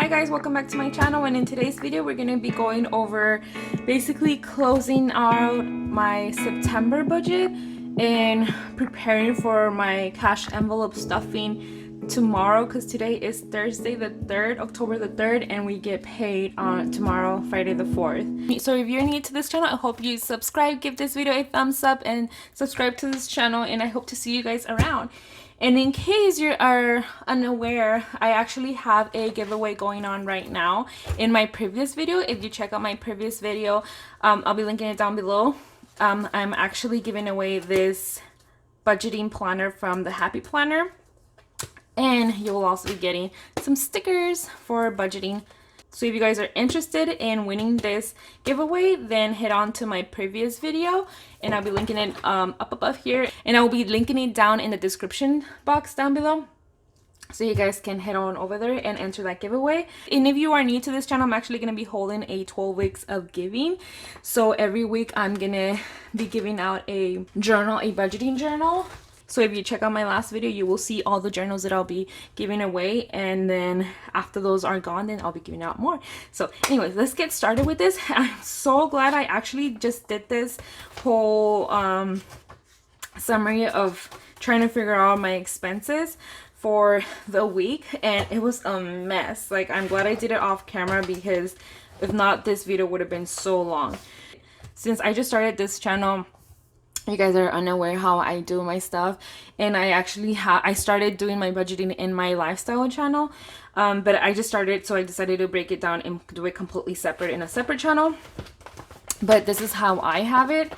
Hi guys, welcome back to my channel, and in today's video we're going to be going over basically closing out my September budget and preparing for my cash envelope stuffing tomorrow, because today is Thursday the 3rd, October the 3rd, and we get paid on tomorrow, Friday the 4th. So if you're new to this channel, I hope you subscribe, give this video a thumbs up, and subscribe to this channel, and I hope to see you guys around. And in case you are unaware, I actually have a giveaway going on right now. In my previous video, if you check out my previous video, I'll be linking it down below. I'm actually giving away this budgeting planner from the Happy Planner, and you will also be getting some stickers for budgeting. So if you guys are interested in winning this giveaway, then head on to my previous video, and I'll be linking it up above here, and I will be linking it down in the description box down below, so you guys can head on over there and enter that giveaway. And if you are new to this channel, I'm actually going to be holding a 12 weeks of giving. So every week I'm going to be giving out a journal, a budgeting journal. So if you check out my last video, you will see all the journals that I'll be giving away, and then after those are gone, then I'll be giving out more. So anyways, let's get started with this. I'm so glad I actually just did this whole summary of trying to figure out my expenses for the week, and it was a mess. Like, I'm glad I did it off camera, because if not, this video would have been so long. Since I just started this channel, you guys are unaware how I do my stuff, and I actually I started doing my budgeting in my lifestyle channel, but I just started, so I decided to break it down and do it completely separate in a separate channel. But this is how I have it.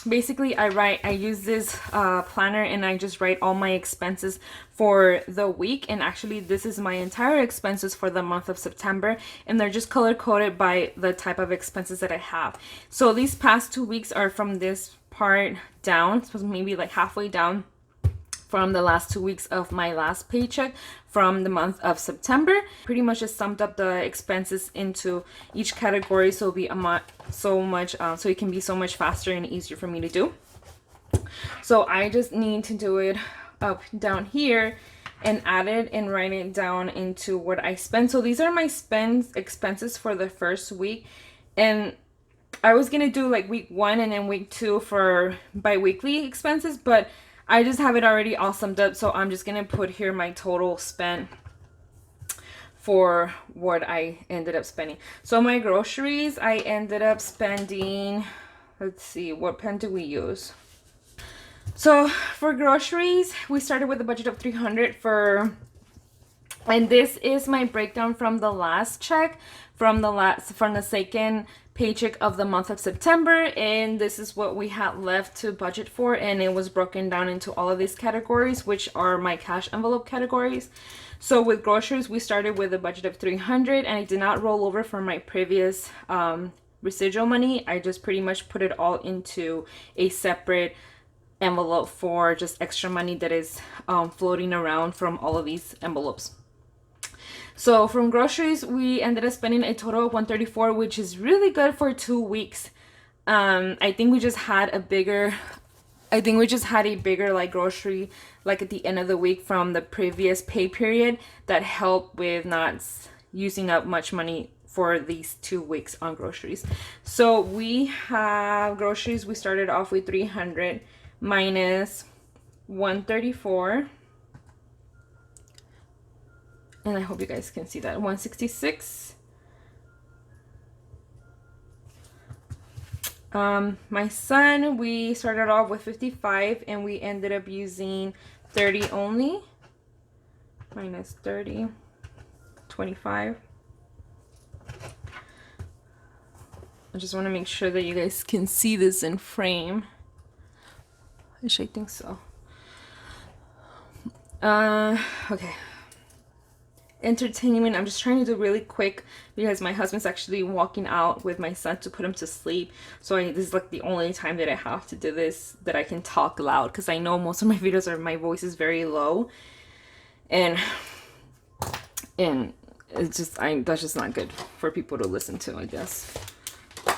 Basically, I use this planner, and I just write all my expenses for the week, and actually this is my entire expenses for the month of September, and they're just color coded by the type of expenses that I have. So these past 2 weeks are from this part down, so maybe like halfway down from the last 2 weeks of my last paycheck from the month of September. Pretty much just summed up the expenses into each category, so it'll be so it can be so much faster and easier for me to do. So I just need to do it up down here and add it and write it down into what I spend. So these are my expenses for the first week, and I was gonna do like week 1 and then week 2 for bi-weekly expenses, but I just have it already all summed up, so I'm just gonna put here my total spent for what I ended up spending. So my groceries, I ended up spending, let's see, what pen do we use? So for groceries, we started with a budget of $300 and this is my breakdown from the last check, from the second paycheck of the month of September, and this is what we had left to budget for, and it was broken down into all of these categories, which are my cash envelope categories. So with groceries, we started with a budget of $300, and I did not roll over from my previous residual money. I just pretty much put it all into a separate envelope for just extra money that is floating around from all of these envelopes. So from groceries, we ended up spending a total of $134, which is really good for 2 weeks. I think we just had a bigger like grocery like at the end of the week from the previous pay period that helped with not using up much money for these 2 weeks on groceries. So we have groceries, we started off with $300 minus $134. And I hope you guys can see that. $166. My son, we started off with $55, and we ended up using $30 only. Minus $30, $25. I just want to make sure that you guys can see this in frame. I think so. Okay. Entertainment, I'm just trying to do really quick because my husband's actually walking out with my son to put him to sleep, so this is like the only time that I have to do this, that I can talk loud, because I know most of my videos are, my voice is very low, and it's just, that's just not good for people to listen to, I guess.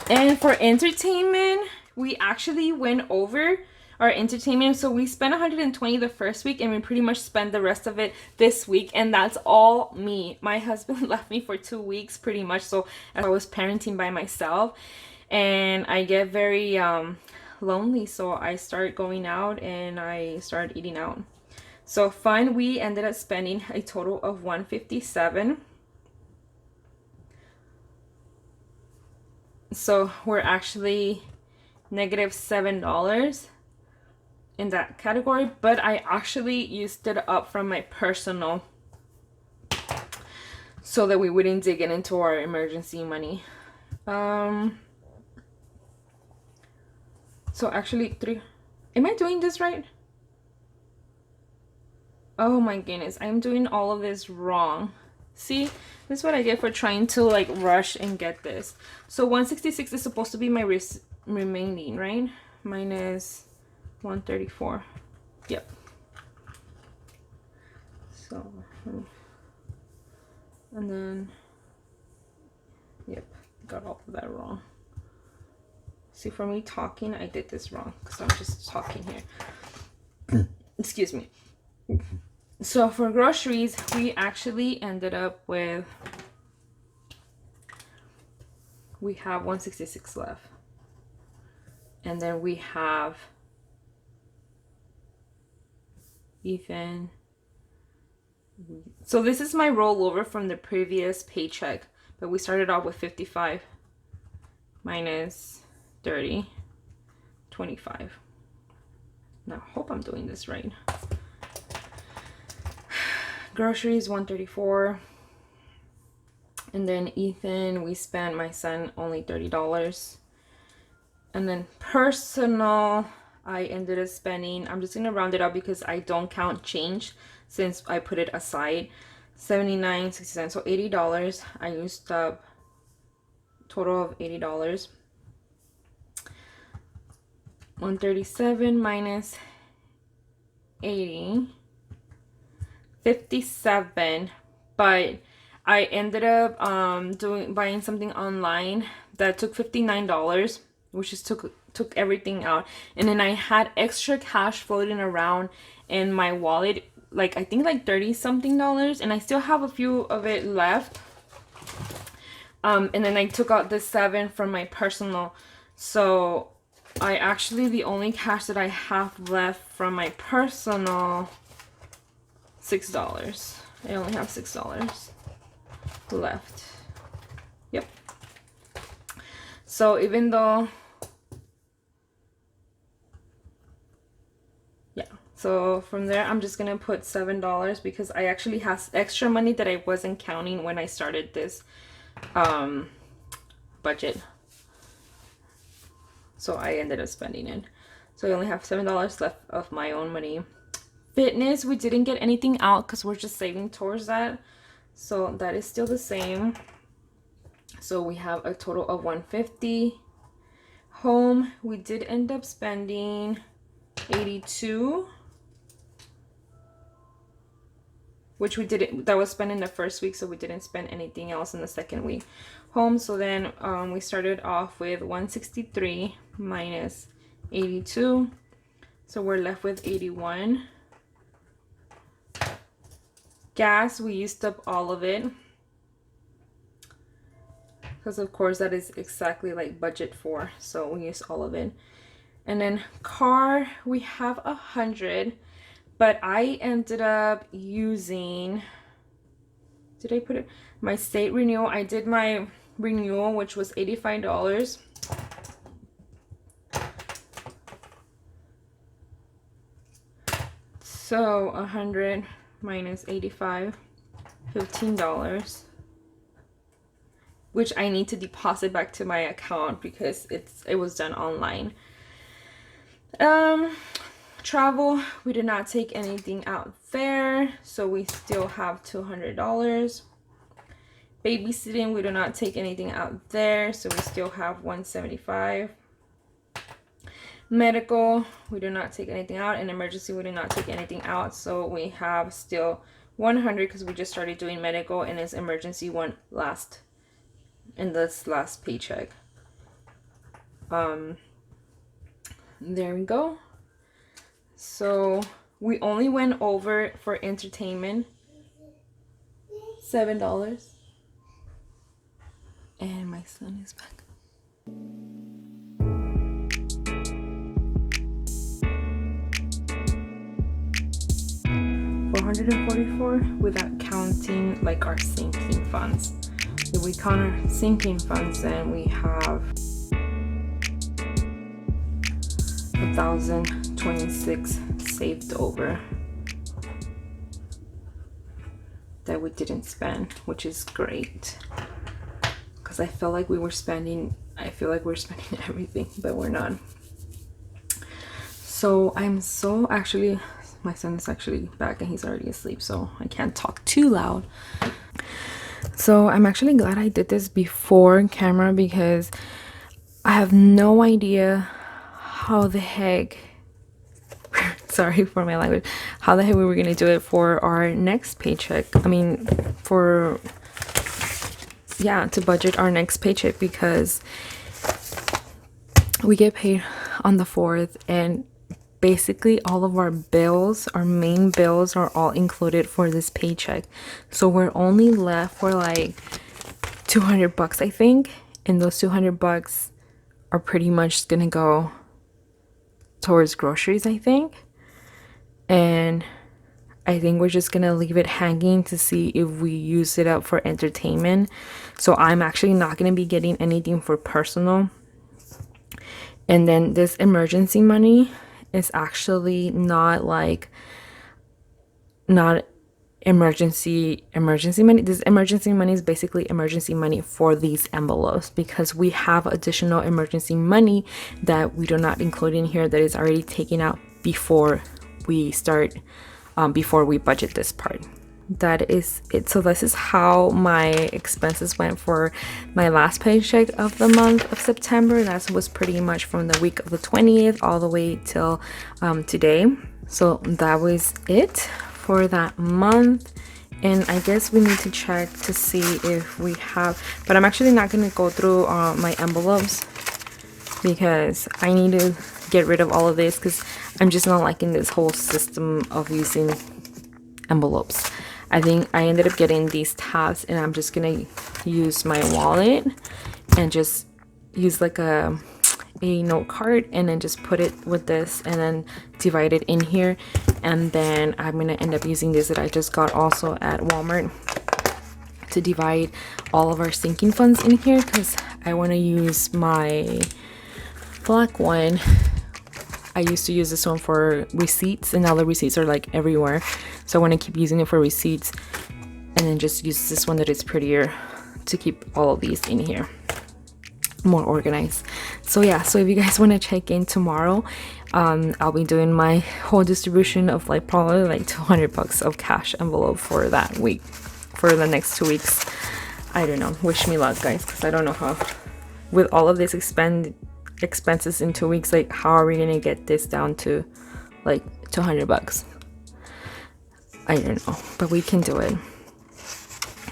And for entertainment, we actually went over our entertainment. So we spent 120 the first week, and we pretty much spent the rest of it this week, and that's all me. My husband left me for 2 weeks pretty much, so I was parenting by myself, and I get very lonely, so I start going out and I start eating out. So fun, we ended up spending a total of $157. So we're actually -$7 in that category, but I actually used it up from my personal so that we wouldn't dig it into our emergency money. So actually am I doing this right? Oh my goodness, I'm doing all of this wrong. See, this is what I get for trying to like rush and get this. So 166 is supposed to be my remaining, right? Minus 134. Yep. So, and then, yep, got all of that wrong. See, for me talking, I did this wrong because I'm just talking here. Excuse me. So for groceries, we actually ended up with, we have 166 left. And then we have Ethan. So this is my rollover from the previous paycheck, but we started off with 55 minus 30, 25. Now, I hope I'm doing this right. Groceries, 134. And then Ethan, we spent, my son, only $30. And then personal, I ended up spending, I'm just going to round it up because I don't count change since I put it aside, $79.60. So $80. I used up total of $80. 137 minus 80, 57. But I ended up buying something online that took $59, which just took everything out. And then I had extra cash floating around in my wallet, like I think like 30 something dollars, and I still have a few of it left. And then I took out the 7 from my personal. So I actually, the only cash that I have left from my personal, $6. I only have $6 left. Yep. So even though, yeah, so from there I'm just gonna put $7 because I actually have extra money that I wasn't counting when I started this budget. So I ended up spending it. So I only have $7 left of my own money. Fitness, we didn't get anything out because we're just saving towards that. So that is still the same. So we have a total of $150. Home, we did end up spending $82. Which we didn't, that was spent in the first week, so we didn't spend anything else in the second week. Home, so then we started off with 163 minus 82, so we're left with 81. Gas, we used up all of it because of course that is exactly like budget for, so we used all of it. And then car, we have 100. But I ended up using, did I put it? My state renewal. I did my renewal, which was $85. So 100 minus 85, $15. Which I need to deposit back to my account because it was done online. Travel, we did not take anything out there, so we still have $200. Babysitting, we do not take anything out there, so we still have $175. Medical, we do not take anything out, and emergency, we do not take anything out, so we have still $100 because we just started doing medical, and this emergency one in this last paycheck. There we go. So we only went over for entertainment $7, and my son is back. $444 without counting like our sinking funds. If we count our sinking funds, then we have 1,026 saved over that we didn't spend, which is great, because I feel like we're spending everything, but we're not. So I'm so actually, my son is actually back and he's already asleep, so I can't talk too loud. So I'm actually glad I did this before camera, because I have no idea how the heck sorry for my language, how the heck we were gonna do it for our next paycheck. I mean, to budget our next paycheck, because we get paid on the 4th, and basically all of our bills, our main bills, are all included for this paycheck. So we're only left for like $200, I think, and those $200 are pretty much gonna go towards groceries, I think. And I think we're just gonna leave it hanging to see if we use it up for entertainment. So I'm actually not gonna be getting anything for personal. And then this emergency money is actually not emergency money. This emergency money is basically emergency money for these envelopes, because we have additional emergency money that we do not include in here, that is already taken out before we start, before we budget this part. That is it. So this is how my expenses went for my last paycheck of the month of September. That was pretty much from the week of the 20th all the way till today. So that was it for that month. And I guess we need to check to see if we have, but I'm actually not going to go through my envelopes, because I need to get rid of all of this, because I'm just not liking this whole system of using envelopes. I think I ended up getting these tabs, and I'm just gonna use my wallet and just use like a note card, and then just put it with this, and then divide it in here. And then I'm gonna end up using this that I just got also at Walmart to divide all of our sinking funds in here, because I want to use my black one. I used to use this one for receipts, and now the receipts are like everywhere, so I want to keep using it for receipts, and then just use this one that is prettier to keep all of these in here, more organized. So yeah, so if you guys want to check in tomorrow, I'll be doing my whole distribution of like probably like $200 of cash envelope for that week, for the next 2 weeks. I don't know, wish me luck, guys, because I don't know how, with all of this expenses in 2 weeks, like how are we gonna get this down to like $200? I don't know, but we can do it.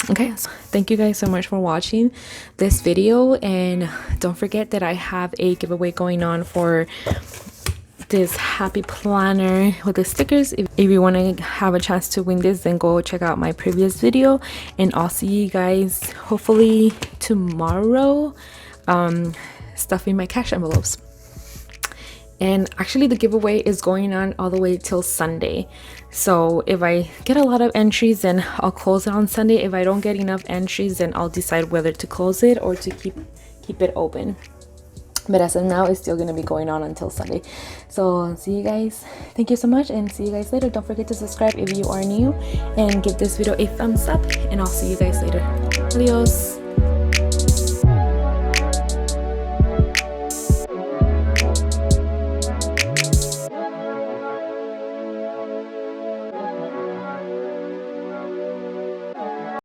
Okay, so thank you guys so much for watching this video, and don't forget that I have a giveaway going on for this happy planner with the stickers. If you want to have a chance to win this, then go check out my previous video, and I'll see you guys hopefully tomorrow stuffing my cash envelopes. And actually the giveaway is going on all the way till Sunday, so if I get a lot of entries, then I'll close it on Sunday. If I don't get enough entries, then I'll decide whether to close it or to keep it open. But as of now, it's still going to be going on until Sunday. So see you guys, thank you so much, and see you guys later. Don't forget to subscribe if you are new, and give this video a thumbs up, and I'll see you guys later. Adios.